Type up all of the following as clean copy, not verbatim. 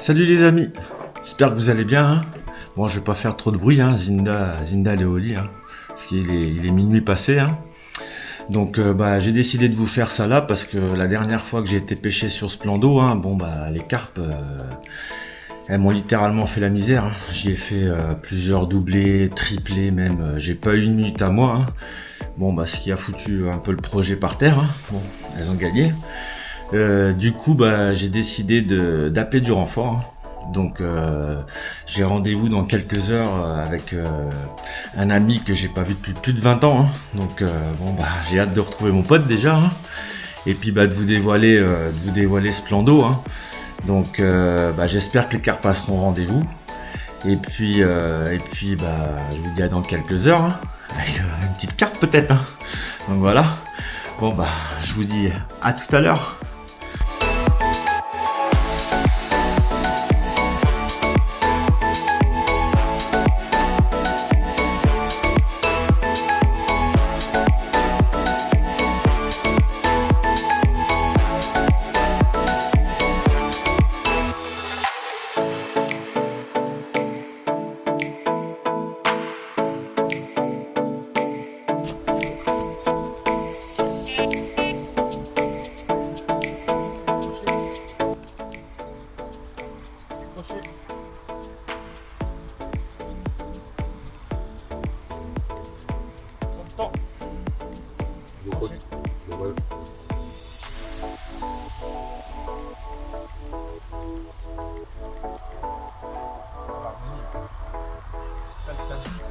Salut les amis, j'espère que vous allez bien. Hein. Bon, je vais pas faire trop de bruit, hein. Zinda elle est au lit, hein, parce qu'il est minuit passé. Hein. Donc j'ai décidé de vous faire ça là parce que la dernière fois que j'ai été pêcher sur ce plan d'eau, hein, les carpes, elles m'ont littéralement fait la misère. Hein. J'y ai fait plusieurs doublés, triplés même. J'ai pas eu une minute à moi. Hein. Ce qui a foutu un peu le projet par terre. Hein. Bon, elles ont gagné. Du coup, j'ai décidé d'appeler du renfort. Hein. Donc, j'ai rendez-vous dans quelques heures avec un ami que j'ai pas vu depuis plus de 20 ans. Hein. Donc, j'ai hâte de retrouver mon pote déjà. Hein. Et puis, de vous dévoiler ce plan d'eau. Hein. Donc, j'espère que les carpes passeront rendez-vous. Et puis, je vous dis à dans quelques heures. Hein. Avec une petite carpe peut-être. Hein. Donc voilà. Je vous dis à tout à l'heure.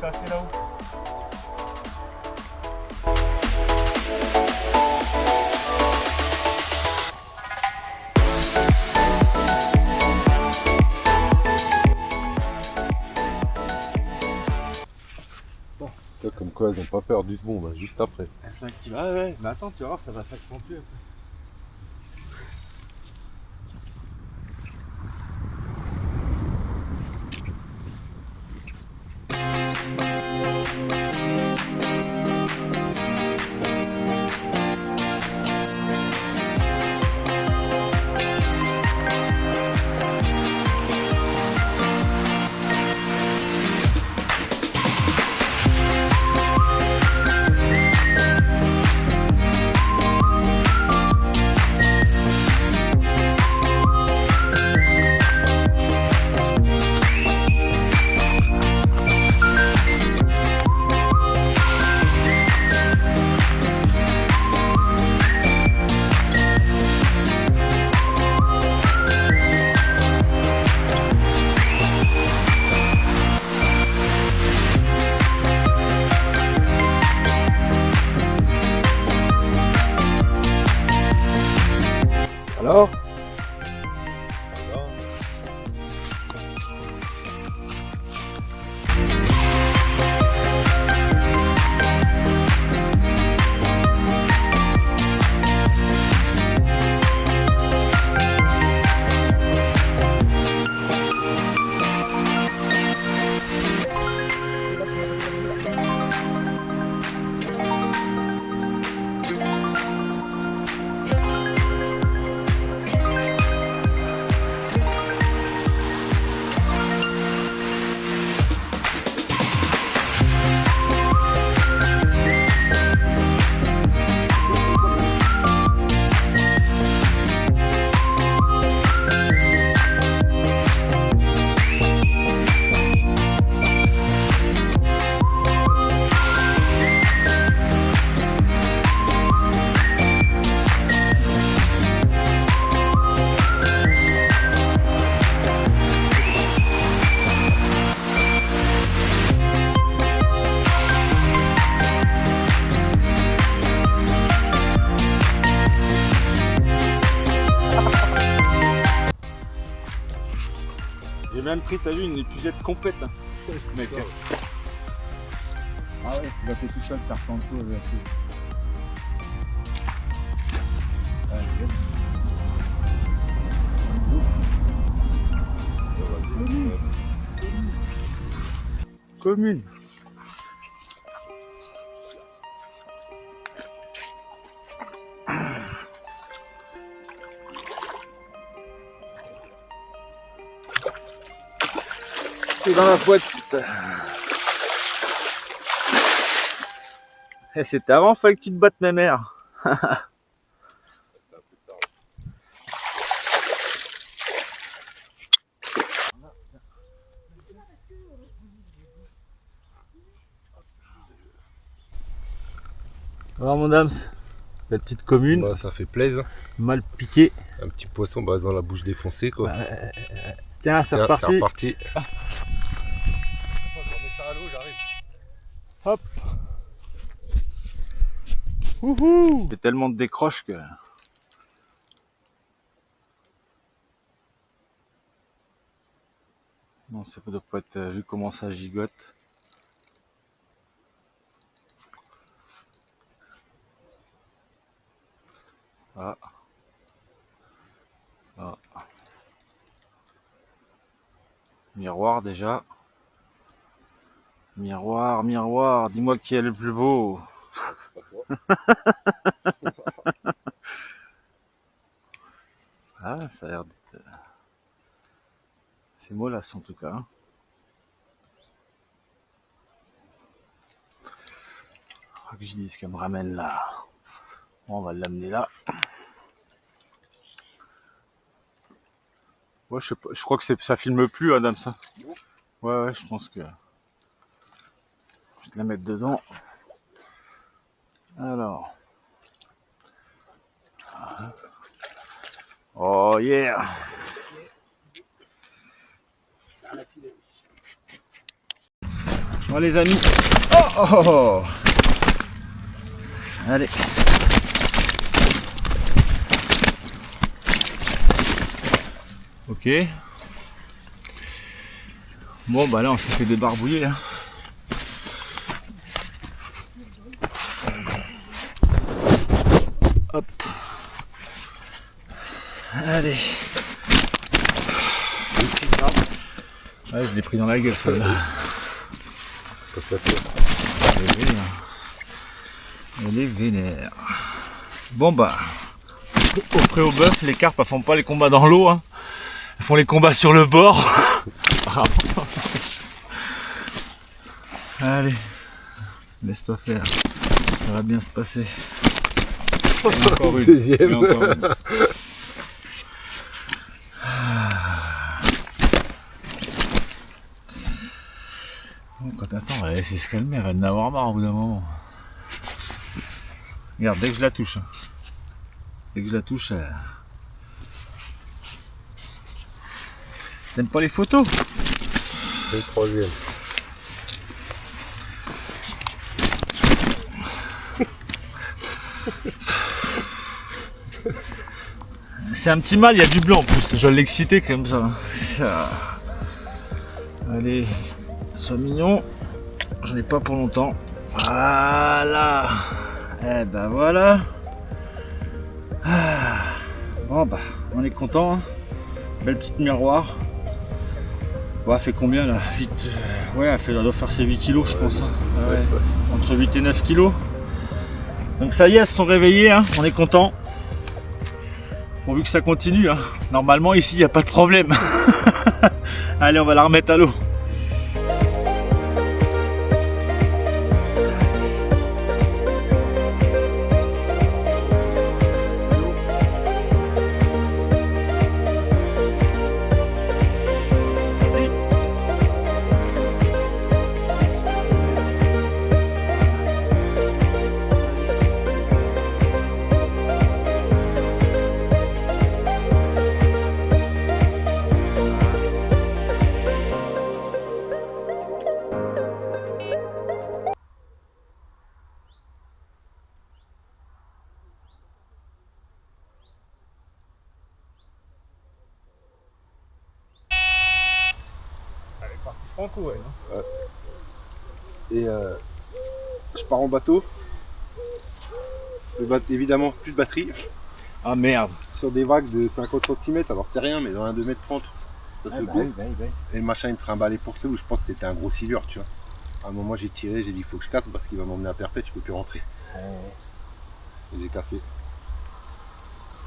Ça c'est là-haut. Bon. Comme quoi elles n'ont pas peur du bon, juste après. Elles sont actives. Ah ouais, mais attends, tu vas voir, ça va s'accentuer. Alors J'ai même pris, t'as vu, une épuisette complète. Hein. Mec. Ah ouais, tu vas faire tout seul, t'as repris un peu. Commune. C'est dans la boîte. Et c'était avant, fallait que tu te battes ma mère. Alors mon dame, la petite commune, Bah, ça fait plaisir. mal piqué. Un petit poisson bah, dans la bouche défoncée quoi. Tiens, c'est Tiens, reparti. c'est reparti. Hop. Wouhou. Il fait tellement de décroche que... Non, ça doit pas être vu comment ça gigote. Ah. Ah. Miroir déjà. Miroir, miroir, dis-moi qui est le plus beau. Ah, ça a l'air d'être... C'est mollasse en tout cas. Hein. Faut que je dise qu'elle me ramène là. Bon, on va l'amener là. Ouais, je sais pas, je crois que ça filme plus, Adam, ça. Ouais, je pense que... Je vais te la mettre dedans. Alors. Oh yeah! Bon les amis. Oh. Allez. Ok. Bon bah là on s'est fait débarbouiller. Hein. Hop. Allez. Ouais, je l'ai pris dans la gueule celle-là. Elle est vénère. Bon bah, au pré au bœuf, les carpes elles font pas les combats dans l'eau. Hein. Elles font les combats sur le bord. Allez, laisse-toi faire. Ça va bien se passer. Encore une. Deuxième. Et encore une. Bon, quand attends, elle va laisser se calmer, elle va en avoir marre au bout d'un moment. Regarde, dès que je la touche, T'aimes pas les photos? C'est le troisième. C'est un petit mâle, il y a du blanc en plus, je vais l'exciter comme ça. Allez, sois mignon, j'en ai pas pour longtemps. Voilà. Eh ben voilà. Bon bah, on est content. Hein. Belle petite miroir. Ouais, elle fait combien là 8, ouais, elle doit faire ses 8 kilos je pense. Hein. Ouais. Entre 8 et 9 kilos. Donc ça y est, elles se sont réveillées, hein. On est content. Pourvu que ça continue. Hein. Normalement ici, il n'y a pas de problème. Allez, on va la remettre à l'eau. Franco, ouais. Et je pars en bateau. Évidemment, plus de batterie. Ah merde. Sur des vagues de 50 cm. Alors c'est rien, mais dans un 2,30 m, ça se go. Et le machin il me trimballait pour tout. Je pense que c'était un gros silure, tu vois. À un moment j'ai tiré, j'ai dit il faut que je casse parce qu'il va m'emmener à Perpète, je peux plus rentrer. Et j'ai cassé.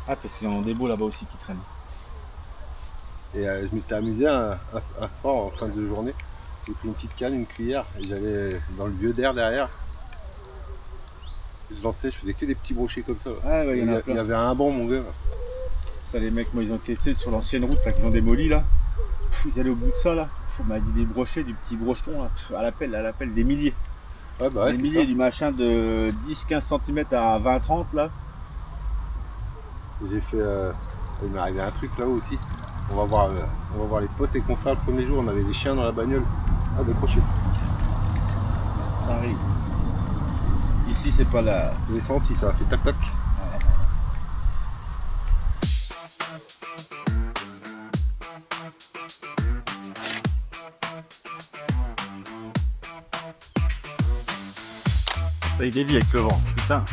Ah parce qu'il y en a des beaux là-bas aussi qui traînent. Et je m'étais amusé un soir en fin de journée. J'ai pris une petite canne, une cuillère, et j'allais dans le vieux d'air derrière. Je lançais, je faisais que des petits brochets comme ça. Ah ouais, il y avait un banc, mon gars. Ça, les mecs, moi, ils ont testé sur l'ancienne route là, qu'ils ont démoli là. Ils allaient au bout de ça là. On m'a dit des brochets, du petit brocheton là. À l'appel, des milliers. Ouais, bah ouais, des c'est milliers, ça. du machin de 10-15 cm à 20-30 là. J'ai fait. Il m'est arrivé un truc là-haut aussi. On va voir les postes et qu'on fait le premier jour. On avait des chiens dans la bagnole. Ah, décroché. Ça arrive. Ici, c'est pas la. Je l'ai senti, ça a fait tac tac. Ça, il dévie avec le vent, putain.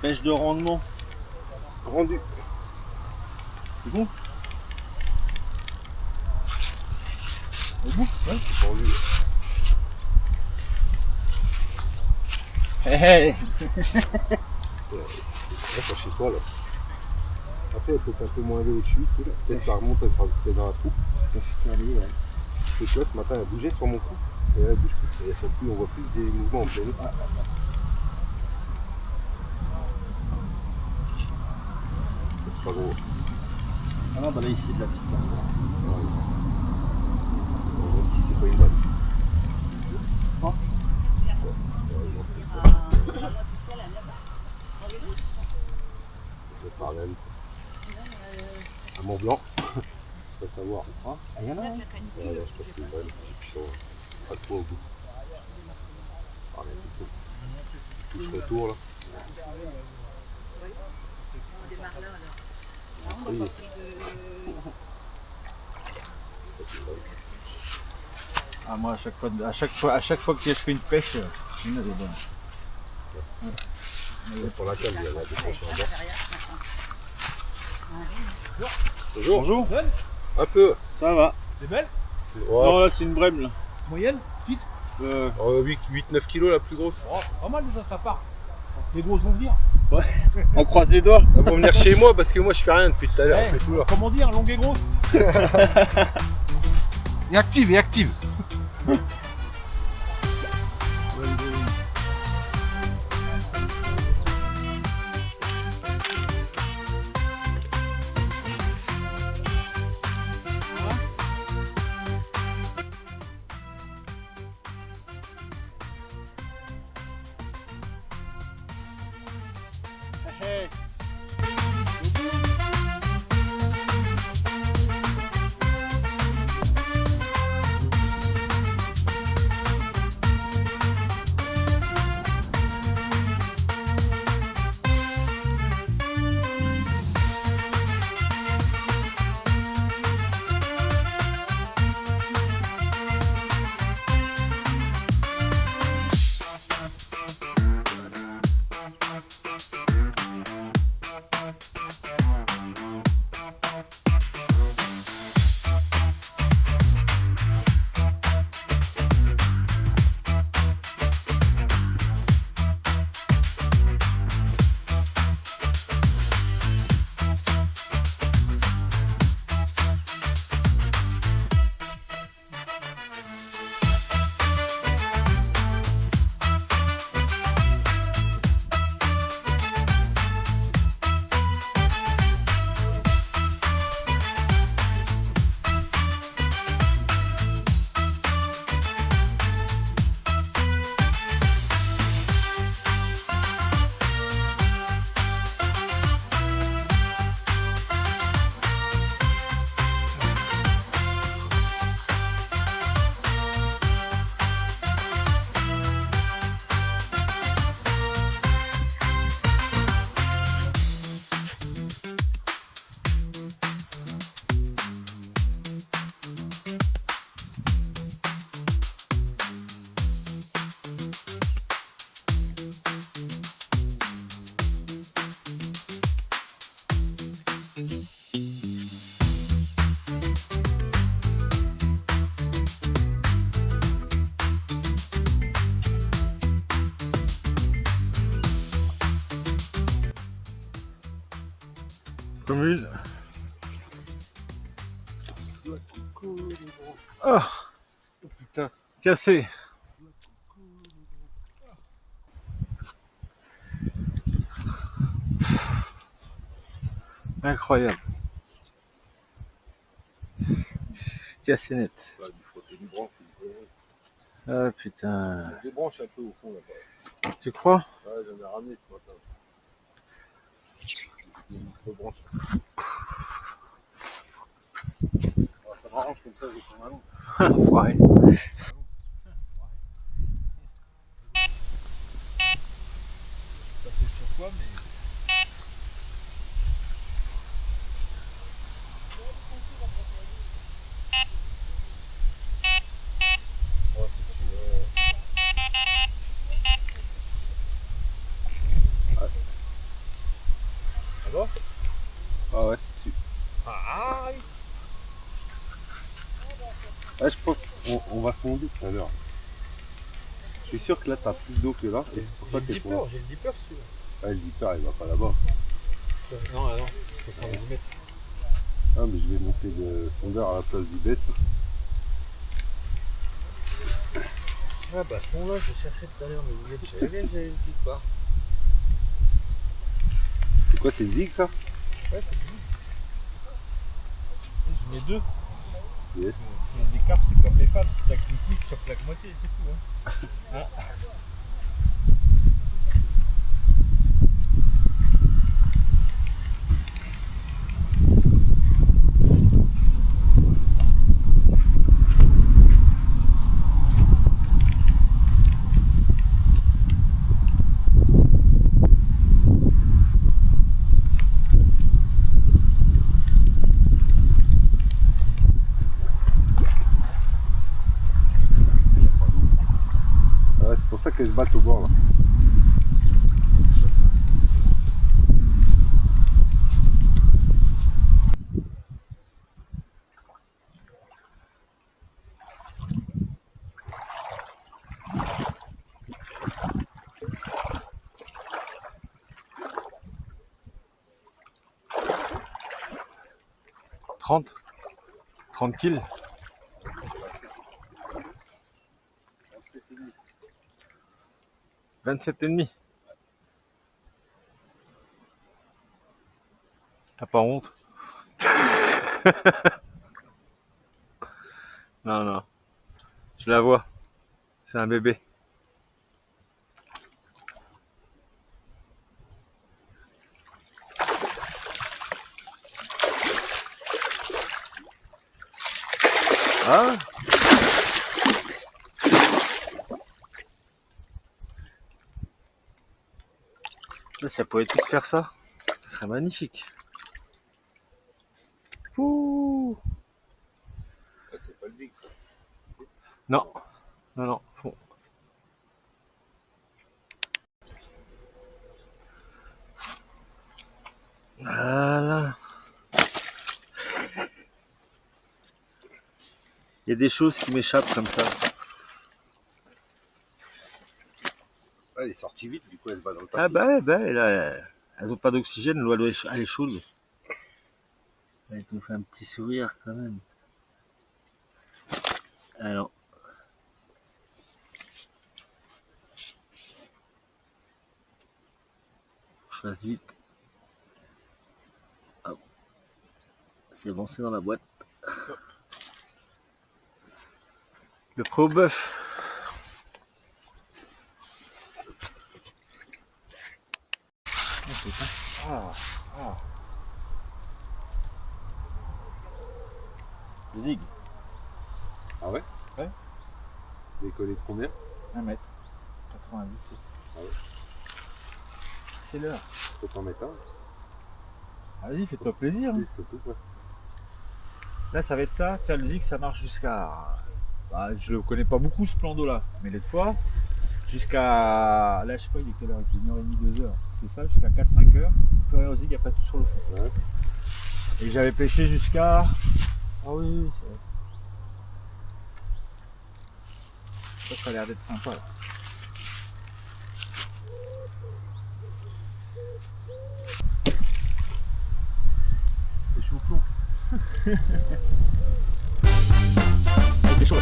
Pêche de rendement. Rendu. C'est bon? Au bout? Ouais, c'est rendu. Hey, hey. Là, ça chez toi là. Après, il y a peut-être un peu moins d'eau au-dessus, tu sais, là. Peut-être ça remonte, elle sera peut-être dans la coupe. Parce que tu vois, ce matin, elle a bougé sur mon cou. Et là, elle bouge plus. Et elle plus, on voit plus des mouvements en pleine eau. C'est pas gros. Ah non, bah là, ici, de la piste. Même si c'est pas une balle. Le Farnham. À Mont Blanc. Je pas savoir. Ah, il y en a un. Ouais, je sais pas si c'est une balle. J'ai plus pas trop au bout. Farnham, touche retour là. Oui. Ah, moi, à chaque fois que je fais une pêche, une elle est bonne. Pour la cale, il y a la décroche en bas. Bonjour. Bonjour. Un peu. Ça va. C'est belle? Ouais. Non, là, c'est une brème là. Moyenne? Petite? 8-9 kilos la plus grosse. Oh, c'est pas mal déjà, ça part. Les grosses vont venir. On croise les doigts. Elles vont venir chez moi parce que moi je fais rien depuis tout à l'heure. Ouais. C'est tout là. Comment dire, longue et grosse? Et active, et active. Hey. commune. Ah, Oh putain. cassé. Incroyable. Cassé net. Bah, il faut des branches. Ah putain. Il y a des branches un peu au fond là-bas. Tu crois? Ouais, j'en ai ramené ce matin. Des micro-branches. Ah, ça m'arrange comme ça, je prends ma langue. Enfoiré. Ça c'est sur quoi, mais. Ouais, si tu Ah bon? Ah ouais, c'est dessus. Ah, Ouais, je pense qu'on va fonder tout à l'heure. Je suis sûr que là, t'as plus d'eau que là, et c'est pour ça que t'es fondé. j'ai le dipper celui-là. Ah, le dipper, il va pas là-bas. Non, ah non, 70 mètres. Ah, mais je vais monter le sondeur à la place du bête. Ah bah ce moment-là, je cherchais tout à l'heure, mais j'avais le dipper. C'est quoi, c'est le zig ça? Ouais, c'est bien. Je mets deux. Yes. Si les carpes, c'est comme les femmes, si t'as qu'une couille, tu choques la moitié, c'est tout. Hein. Ah ouais, c'est pour ça qu'elles se battent au bord là. Tranquille. 27,5. T'as pas honte? Non, non. Je la vois. C'est un bébé. Ah! Là, si elle pouvait tout faire ça, ça serait magnifique. Ouh. Ah, c'est pas le zig ça. Non, non, non. Faut... Voilà. Il y a des choses qui m'échappent comme ça. Ah, elle est sortie vite, du coup elle se bat dans le tapis. Ah bah, là, elles ont pas d'oxygène, l'eau elle est chaude. Elle te fait un petit sourire quand même. Alors. Je fasse vite. Hop. C'est bon, c'est dans la boîte. Le pré au bœuf. Zig. Ah ouais? Ouais. Décollé de combien? 1m90. Ah ouais. C'est l'heure. Faut t'en mettre un. Vas-y, fais-toi plaisir. Hein. Oui, surtout quoi. Là, ça va être ça. Tiens, le Zig, ça marche jusqu'à. Bah, je le connais pas beaucoup ce plan d'eau là, mais l'autre fois, jusqu'à. Là, je sais pas, il est quelle heure? Il était 1h30, 2h. C'était ça, jusqu'à 4-5 heures. Plus rien au Zig, après tout sur le fond. Ouais. Et j'avais pêché jusqu'à. Ah oui, ça a l'air d'être sympa là. au plomb. C'est chaud.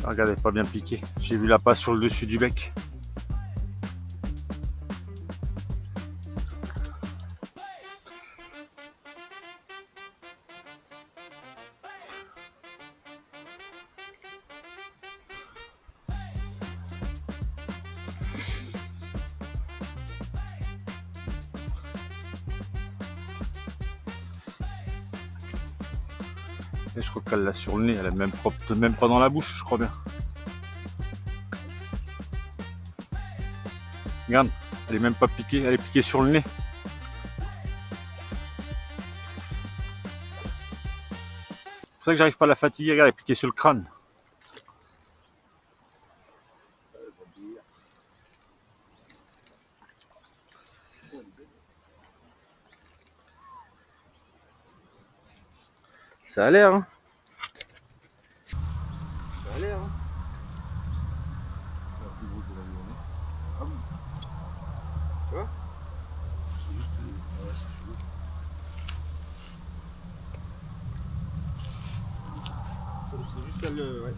Regardez, pas bien piqué. J'ai vu la passe sur le dessus du bec. Et je crois qu'elle l'a sur le nez, elle est même pas dans la bouche, je crois bien. Regarde, elle est même pas piquée, elle est piquée sur le nez. C'est pour ça que j'arrive pas à la fatiguer, regarde, elle est piquée sur le crâne. Ça a l'air, hein. Ça a l'air, hein. C'est la plus grosse de la journée. Ah oui. Tu vois? C'est juste, ouais, c'est chaud. C'est juste elle, ouais.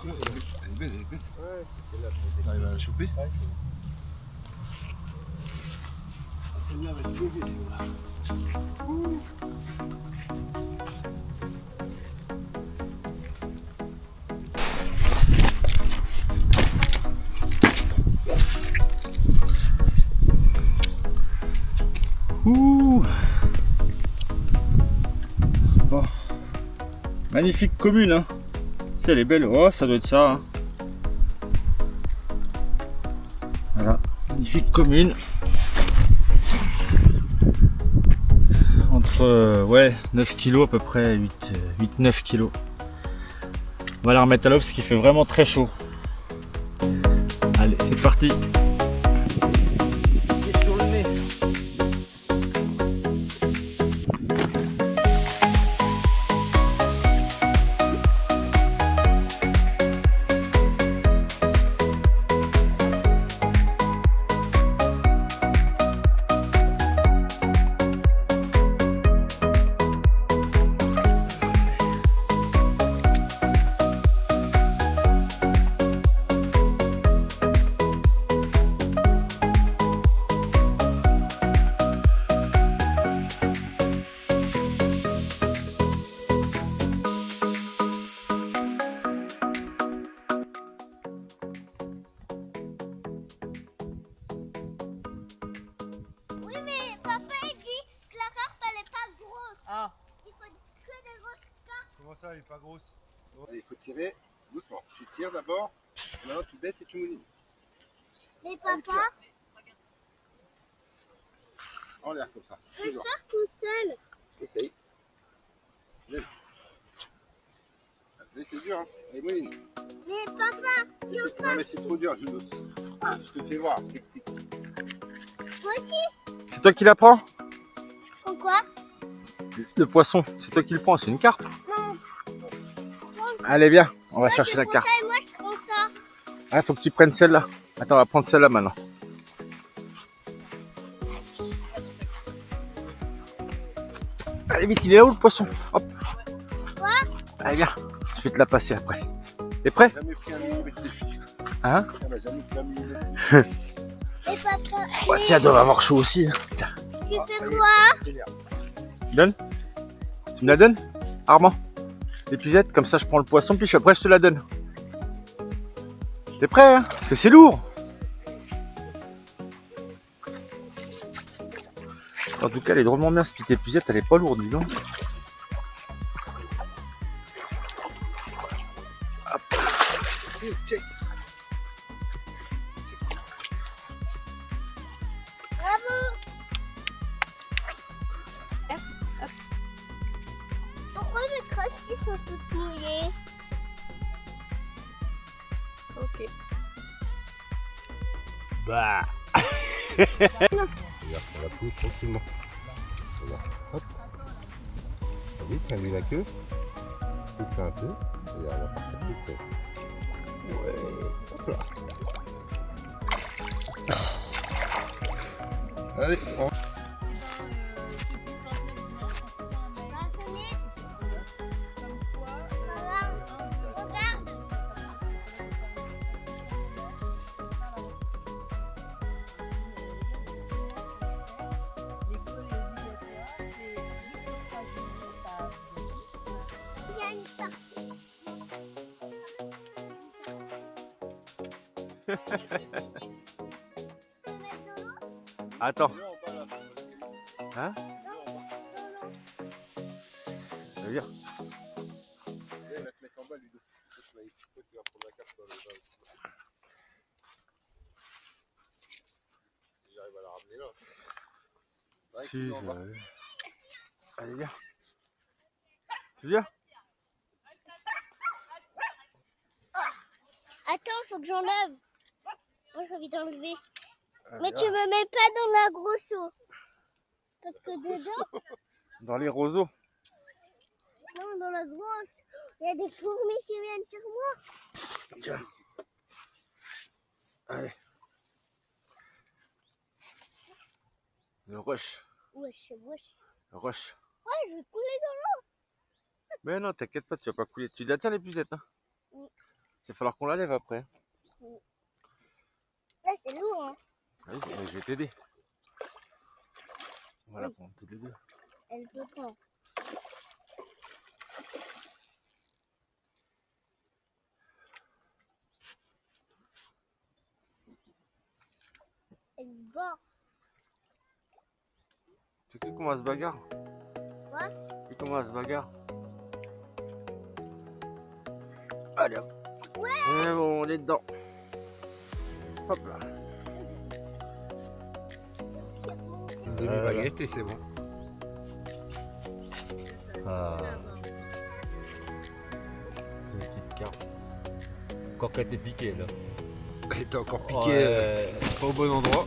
Elle est belle, elle est belle. Ouais, c'est là. T'arrives à la choper? Ouais, c'est bon. Celle-là va être posée, celle-là. Ouh. Bon. Magnifique commune, hein. Si elle est belle, oh ça doit être ça. Hein. Voilà, magnifique commune. Entre ouais 9 kg à peu près, 8-9 kg. On va la remettre à l'eau parce qu'il fait vraiment très chaud. Allez, c'est parti. Sur le nez. Comment ça, elle est pas grosse? Allez, il faut tirer doucement. Tu tires d'abord, maintenant tu baisses et tu moulines. Mais papa, En l'air comme ça. je vais faire tout seul. Essaye. Lève. C'est dur, hein. Allez, mouline. Mais papa, Non, mais c'est trop dur, Junos. Je te fais voir, je t'explique. moi aussi. C'est toi qui la prends? Pourquoi? Le poisson, c'est toi qui le prends, c'est une carpe. Non. Allez, viens, on va chercher la carpe. Moi, je prends ça. Ah, faut que tu prennes celle-là. Attends, on va prendre celle-là maintenant. Allez, vite, il est là où le poisson? Hop. Quoi? Allez, viens, je vais te la passer après. T'es prêt? Jamais pris un millimètre de fiche. Hein? Elle m'a jamais pris un millimètre de fiche. Et papa, Ouais, tiens, elle doit avoir chaud aussi. Hein. Tiens, tu fais quoi? donne. Tu me la donnes, Armand? L'épuisette, comme ça je prends le poisson, puis après je te la donne. T'es prêt, hein? Parce que c'est lourd. En tout cas, elle est drôlement bien, cette petite épuisette, elle est pas lourde, dis donc. Hop. Bravo. Pourquoi mes croquis sont toutes mouillées? Ok. Bah. Regarde, ça la pousse tranquillement. Regarde, hop. T'as vu, tiens lui la queue. Pousse un peu. Regarde, on va partir plus tôt. Ouais. Hop là. Allez, on... Regarde. Il y a une partie. Attends. Hein? Ça veut dire? Elle va te mettre en bas, Ludo. Toi, tu vas prendre la carte dans le bas. Si j'arrive à la ramener là. Ouais, Si, en bas. allez, viens. Tu viens? Attends, faut que j'enlève. Moi, j'ai envie d'enlever. Allez, Mais tu viens. me mets pas dans la grosse eau. Parce que dedans, Dans les roseaux. non, dans la grosse, il y a des fourmis qui viennent sur moi. Tiens. Allez. Le rush. Wesh, wesh. Le rush. Ouais, je vais couler dans Mais non, t'inquiète pas, tu vas pas couler. Tu la tiens l'épuisette, hein? Oui. Il va falloir qu'on la lève après. l'eau. Là, c'est lourd, hein. Oui, mais je vais t'aider. Voilà, pour tous les deux. Elle peut pas. Elle se bat. Tu sais comment elle se bagarre? Quoi? Tu sais comment elle se bagarre? Allez hop. Ouais. Et bon, on est dedans. Hop là. Une demi-baguette et c'est bon. Ah. C'est une petite carte. Encore qu'elle était piquée là. Elle était encore piquée, Ouais. pas au bon endroit.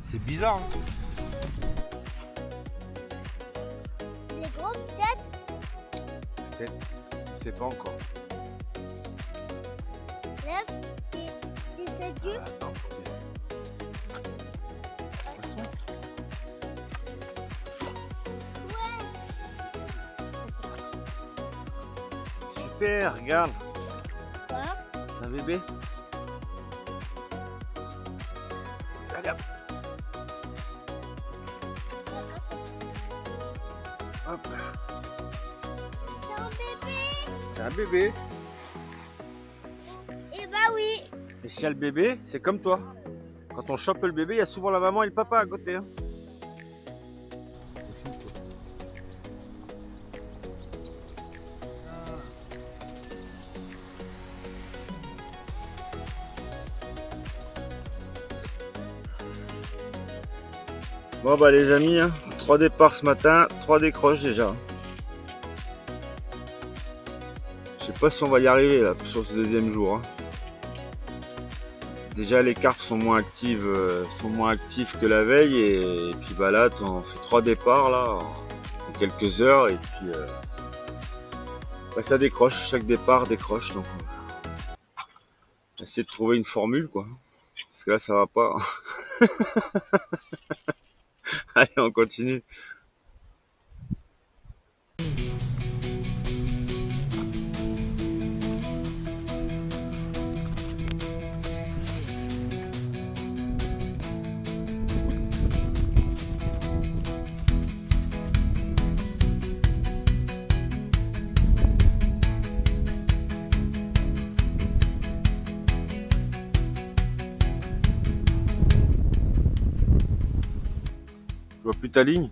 C'est bizarre, hein. Les gros, peut-être. Peut-être. Je sais pas encore. Lève. C'est dur. Attends, faut que- Super, regarde. Quoi? C'est un bébé. Regarde. Hop. C'est un bébé. C'est un bébé. Eh bah oui. Et s'il y a le bébé, c'est comme toi. Quand on chope le bébé, il y a souvent la maman et le papa à côté. Hein. Bon bah les amis, hein, 3 départs ce matin, 3 décroches déjà. Je sais pas si on va y arriver là sur ce deuxième jour. Hein. Déjà les carpes sont moins actives que la veille et puis bah là on fait 3 départs là. quelques heures et puis ça décroche, chaque départ décroche, donc on va essayer de trouver une formule quoi, parce que là ça va pas. Allez, on continue. Tu vois plus ta ligne?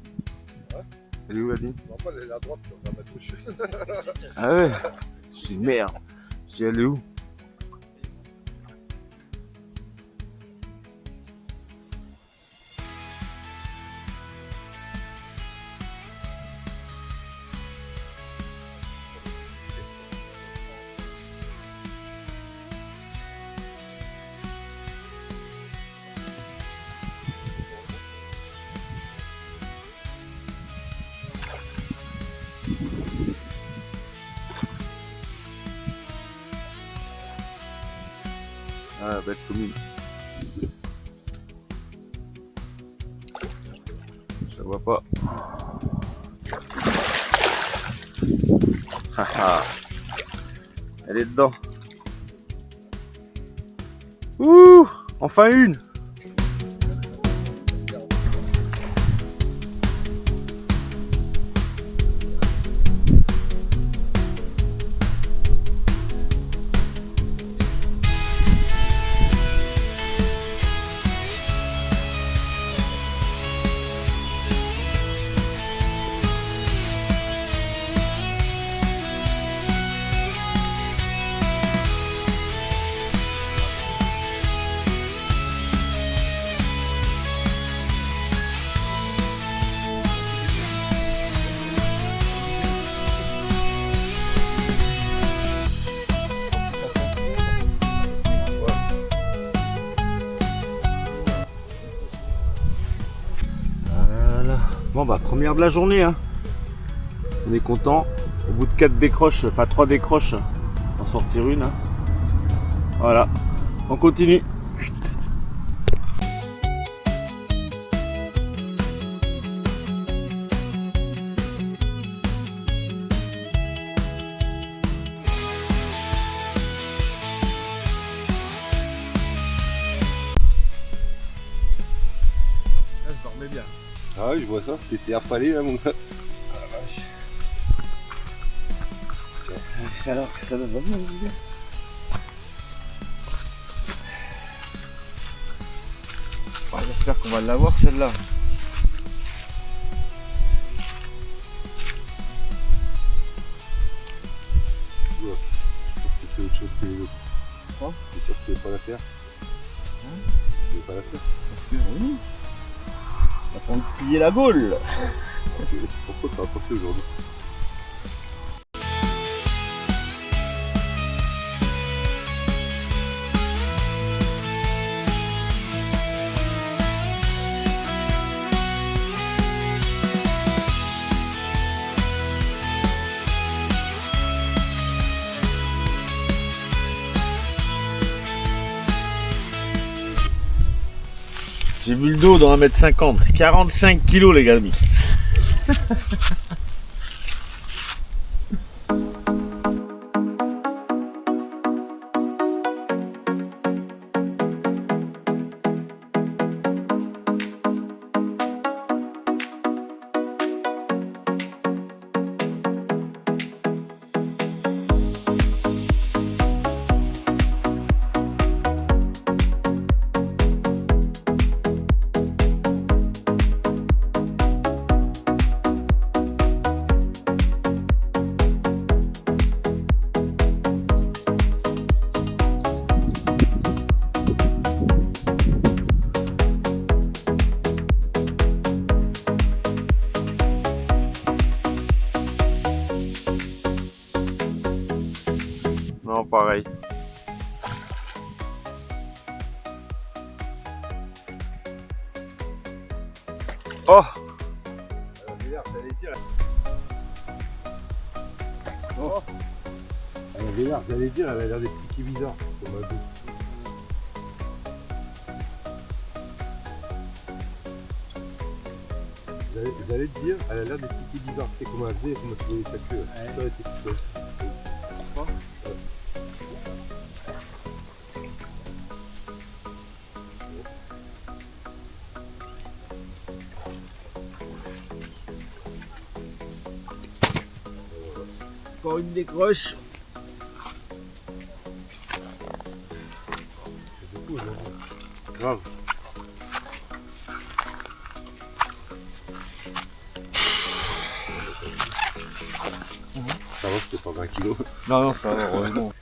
Ouais. Elle est où la ligne? Non, pas elle est à droite, on va mettre touche. Ah ouais. Je dis merde. Je dis elle est où? Ah, belle commune. Je la vois pas. Haha. Elle est dedans. Ouh, enfin une. Voilà. Bon bah première de la journée hein. On est content. Au bout de 4 décroches, enfin 3 décroches, en sortir une. Hein. Voilà. On continue. Là, je dormais bien. Ah oui, je vois ça. T'étais affalé là, mon gars. Ah la vache. Alors, que ça donne, vas-y. Oh, j'espère qu'on va l'avoir celle-là. Je pense que c'est autre chose que les autres. Quoi? T'es sûr que tu veux pas la faire? Tu veux pas la faire? Parce que oui. On va prendre plier la gaule. C'est pourquoi tu vas pas fait aujourd'hui? J'ai vu le dos dans 1m50. 45 kilos les gars. Non, pareil. Oh! T'allais dire. Elle avait l'air, j'allais dire, elle a l'air des piquets bizarres. Comme un dos. J'allais te dire, elle a l'air des piquets bizarres. C'est comme un faisait, comment tu voyais sa queue. Ça aurait été tout seul. Encore une décroche. C'est beaucoup aujourd'hui. Grave. Ça va, c'était pas 20 kilos. Non, ça va, heureusement.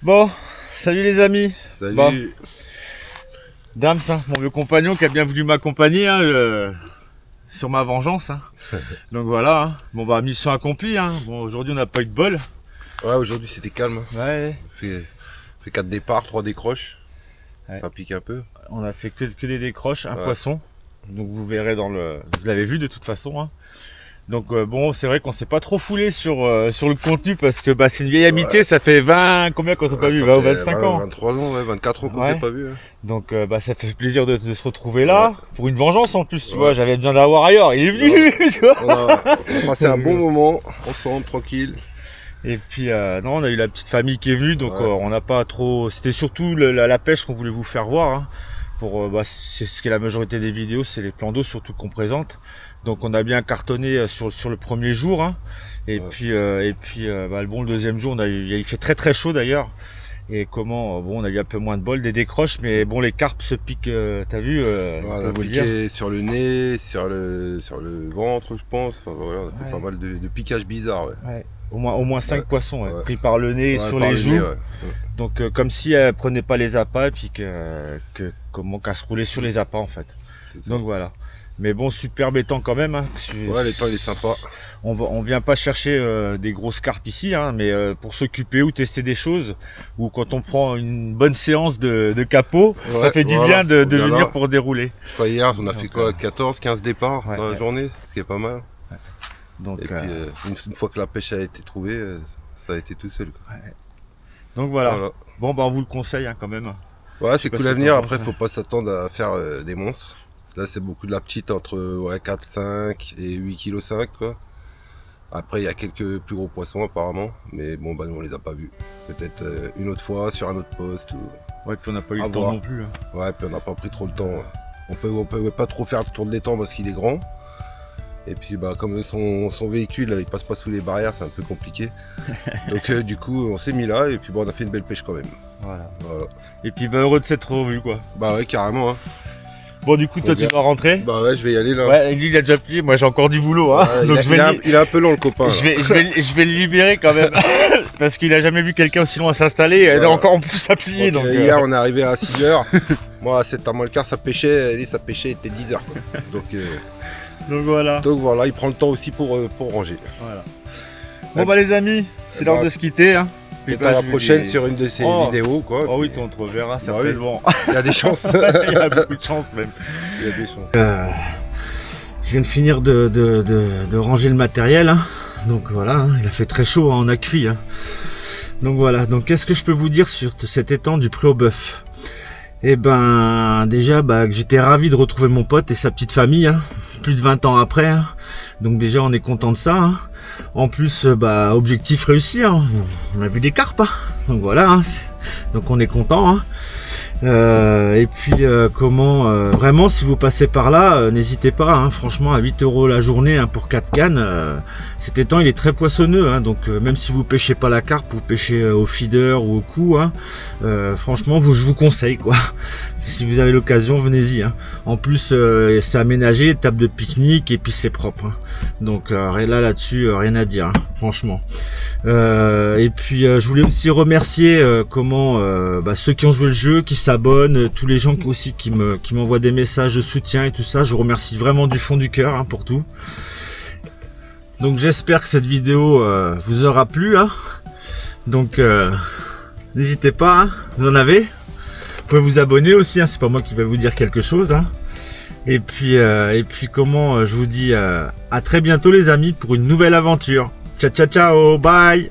Bon, salut les amis. Salut. Bon. Dams, hein, mon vieux compagnon qui a bien voulu m'accompagner hein, sur ma vengeance. Hein. Donc voilà, hein. Bon bah mission accomplie. Hein. Bon, aujourd'hui on n'a pas eu de bol. Ouais, aujourd'hui c'était calme. Ouais. On fait 4 départs, 3 décroches. Ouais. Ça pique un peu. On a fait que des décroches, un Ouais. poisson. Donc vous verrez dans le... Vous l'avez vu de toute façon. Hein. Donc bon, c'est vrai qu'on s'est pas trop foulé sur le contenu parce que bah, c'est une vieille amitié, ça fait 20... Combien qu'on s'est pas vu? 20 ou 25 ans. 23 ans, ouais, 24 ans qu'on Ouais. s'est pas vu. Hein. Donc bah, ça fait plaisir de se retrouver là. Ouais. Pour une vengeance en plus, tu Ouais. vois. J'avais besoin d'avoir ailleurs. Il est venu, tu vois. On a passé un bon moment, ensemble, tranquille. Et puis non, on a eu la petite famille qui est venue, donc Ouais. on n'a pas trop. C'était surtout la pêche qu'on voulait vous faire voir. Hein, pour bah, c'est ce qui est la majorité des vidéos, c'est les plans d'eau surtout qu'on présente. Donc on a bien cartonné sur le premier jour. Hein, et Ouais. puis bah, le deuxième jour, il fait très chaud d'ailleurs. Et comment bon, on a eu un peu moins de bol, des décroches, mais bon, les carpes se piquent. T'as vu on Voilà, peut on a vous le dire. piqué sur le nez, sur le ventre, je pense. Enfin, voilà, on a fait Ouais. pas mal de piquages bizarres. Ouais. Ouais. Au moins 5 Ouais. poissons Ouais. pris par le nez et Ouais, sur par les le joues. nez, ouais. Donc comme si elle prenait pas les appâts et puis qu'elle se roulait sur les appâts en fait. C'est ça. Donc voilà. Mais bon, superbe étang quand même. Hein. Ouais, l'étang il est sympa. On vient pas chercher des grosses carpes ici, hein, mais pour s'occuper ou tester des choses, ou quand on prend une bonne séance de capot, ça Ouais, fait du voilà, bien de on vient venir là. pour dérouler. Enfin, hier, on a fait Donc, quoi 14, 15 départs ouais, dans la ouais. journée, ce qui est pas mal. Donc, Et puis, une fois que la pêche a été trouvée, ça a été tout seul. Quoi. donc voilà. Voilà. Bon, bah on vous le conseille hein, quand même. Ouais, sais c'est pas cool ce à que venir. t'en Après, penses, faut pas s'attendre à faire des monstres. Là, c'est beaucoup de la petite entre 4, 5 et 8,5 kg quoi. Après, il y a quelques plus gros poissons apparemment, mais bon, bah, nous on les a pas vus. Peut-être une autre fois sur un autre poste. Ouais, puis on n'a pas eu À le temps voir. non plus. Hein. Ouais, puis on n'a pas pris trop le temps. On peut pas trop faire le tour de l'étang parce qu'il est grand. Et puis, bah, comme son véhicule, là, il passe pas sous les barrières, c'est un peu compliqué. Donc, du coup, on s'est mis là et puis, bon, on a fait une belle pêche quand même. Voilà. Voilà. Et puis bah, heureux de s'être revu quoi. Bah ouais, carrément. Hein. Bon, du coup, toi, Bien. tu vas rentrer. Bah ouais, je vais y aller là. Ouais, lui, il a déjà plié. Moi, j'ai encore du boulot. Hein. Ouais, Donc, je vais il est un peu long le copain. Là. je vais le libérer quand même. Parce qu'il a jamais vu quelqu'un aussi loin s'installer. Et Voilà. encore en plus à plier. Donc, Donc, hier, on est arrivé à 6h. Moi, à 7h moins le quart, ça pêchait. Et ça pêchait, il était 10h. donc voilà. Donc voilà, il prend le temps aussi pour ranger. Voilà. Bon, bah, les amis, c'est l'heure de se quitter. Hein. Et Peut-être bah, à la je vais- prochaine sur une de ces Oh. vidéos. Quoi. Oh oui, Puis, on te reverra oui. certainement. il y a des chances. Il y a beaucoup de chance même. Il y a des chances. Je viens de finir de ranger le matériel. Hein. Donc voilà, hein, il a fait très chaud, hein, on a cuit. Hein. Donc voilà, donc qu'est-ce que je peux vous dire sur cet étang du Pré au Bœuf? Eh ben déjà bah, que j'étais ravi de retrouver mon pote et sa petite famille, hein, plus de 20 ans après. Hein. Donc déjà on est content de ça. Hein. En plus, bah, objectif réussi, hein. On a vu des carpes. Hein. Donc voilà, hein. Donc on est content. Hein. Et puis vraiment si vous passez par là n'hésitez pas hein, franchement à 8 € la journée hein, pour 4 cannes cet étang il est très poissonneux hein, donc même si vous pêchez pas la carpe, vous pêchez au feeder ou au coup hein, franchement je vous conseille quoi. Si vous avez l'occasion venez-y hein. En plus c'est aménagé, table de pique-nique et puis c'est propre hein. Donc là-dessus rien à dire hein, franchement. Et puis je voulais aussi remercier ceux qui ont joué le jeu, qui s'abonnent, tous les gens aussi qui m'envoient des messages de soutien et tout ça. Je vous remercie vraiment du fond du cœur hein, pour tout. Donc j'espère que cette vidéo vous aura plu. Hein. Donc n'hésitez pas, hein, vous en avez. Vous pouvez vous abonner aussi, hein, c'est pas moi qui vais vous dire quelque chose. Hein. Et puis je vous dis à très bientôt les amis pour une nouvelle aventure. Ciao ciao ciao, bye.